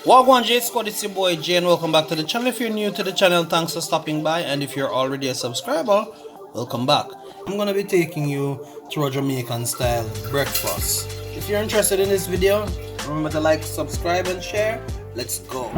Wagwan J Squad, it's your boy Jay and welcome back to the channel. If you're new to the channel, thanks for stopping by, and if you're already a subscriber, welcome back. I'm gonna be taking you through a Jamaican style breakfast. If you're interested in this video, remember to like, subscribe and share. Let's go.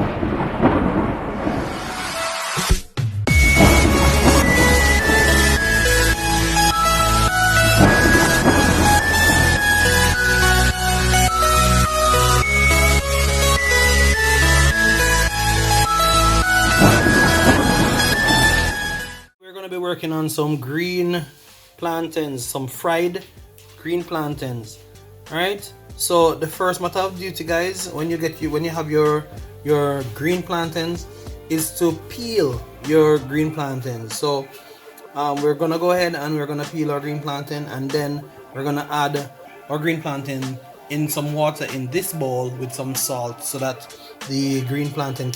Be working on some green plantains, some fried green plantains. All right, so the first matter of duty, guys, when you have your green plantains, is to peel your green plantains. So we're gonna go ahead and we're gonna peel our green plantain, and then we're gonna add our green plantain in some water in this bowl with some salt, so that the green plantain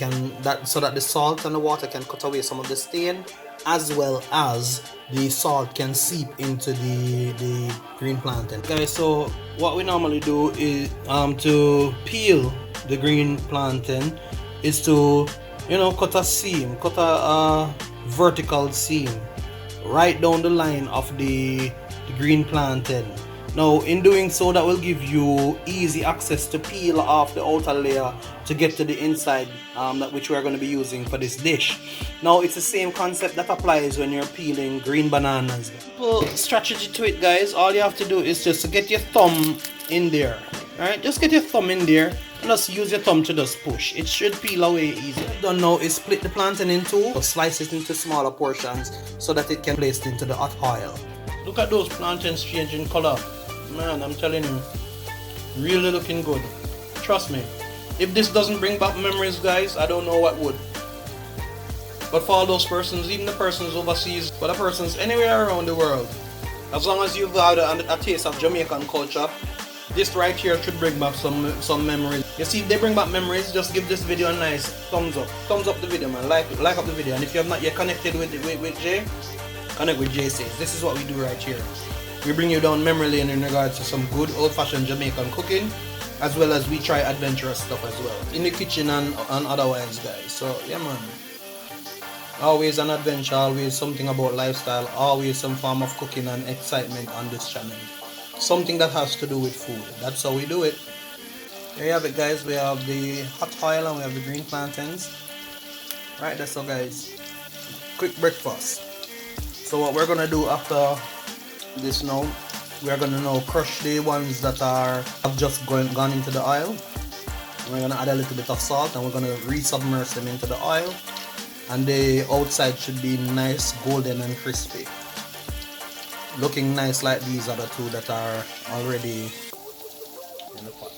so that the salt and the water can cut away some of the stain, as well as the salt can seep into the green plantain. Guys, so what we normally do is to peel the green plantain is to cut a vertical seam right down the line of the green plantain. Now, in doing so, that will give you easy access to peel off the outer layer to get to the inside, which we are going to be using for this dish. Now, it's the same concept that applies when you're peeling green bananas. Simple strategy to it, guys. All you have to do is just to get your thumb in there. Alright, just get your thumb in there and just use your thumb to just push. It should peel away easy. What I've done now is split the plantain in two, or slice it into smaller portions so that it can be placed into the hot oil. Look at those plantains changing color. Man, I'm telling you, really looking good. Trust me, if this doesn't bring back memories, guys, I don't know what would. But for all those persons, even the persons overseas, for the persons anywhere around the world, as long as you've had a taste of Jamaican culture, this right here should bring back some memories. You see, if they bring back memories, just give this video a nice thumbs up. Thumbs up the video, man. Like up the video. And if you have not yet connected with Jay, connect with Jay Says. This is what we do right here. We bring you down memory lane in regards to some good old-fashioned Jamaican cooking, as well as we try adventurous stuff as well in the kitchen and otherwise, guys. So yeah, man, always an adventure, always something about lifestyle, always some form of cooking and excitement on this channel, something that has to do with food. That's how we do it. There you have it, guys. We have the hot oil and we have the green plantains. Right, that's all, guys. Quick breakfast. So what we're gonna do after this now, we're gonna now crush the ones that have just gone into the oil. We're gonna add a little bit of salt and we're gonna resubmerge them into the oil, and the outside should be nice golden and crispy, looking nice like these other two that are already in the pot.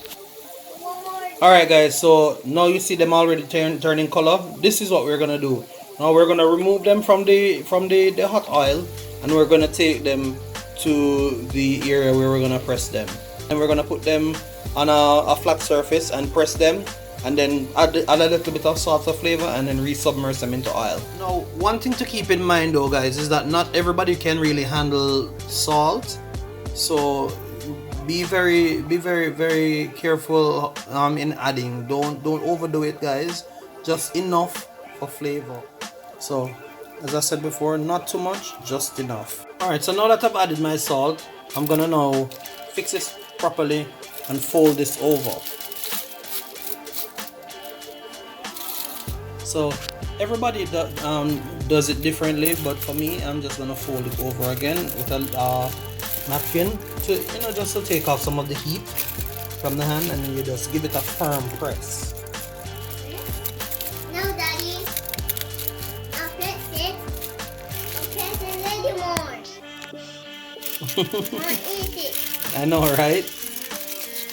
Alright, guys, so now you see them already turning color. This is what we're gonna do. Now we're gonna remove them from the hot oil, and we're gonna take them to the area where we're gonna press them, and we're gonna put them on a flat surface and press them, and then add a little bit of salt for flavor, and then resubmerge them into oil. Now, one thing to keep in mind though, guys, is that not everybody can really handle salt, so be very careful in adding. Don't overdo it, guys. Just enough for flavor. So as I said before, not too much, just enough. Alright, so now that I've added my salt, I'm gonna now fix this properly and fold this over. So everybody does it differently, but for me, I'm just gonna fold it over again with a napkin to just to take off some of the heat from the hand, and then you just give it a firm press. No, Daddy. I'll press it. I'll press it anymore. I'll eat it. I know, right?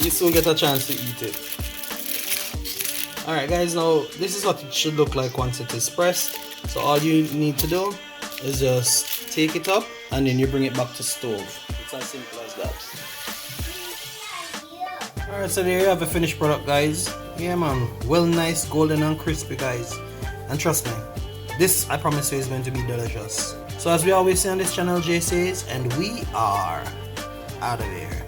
You soon get a chance to eat it. Alright, guys, now this is what it should look like once it is pressed. So all you need to do is just take it up and then you bring it back to stove. It's as simple as that. Alright, so there you have the finished product, guys. Yeah, man, well, nice, golden and crispy, guys. And trust me, this, I promise you, is going to be delicious. So as we always say on this channel, Jay Says, and we are out of here.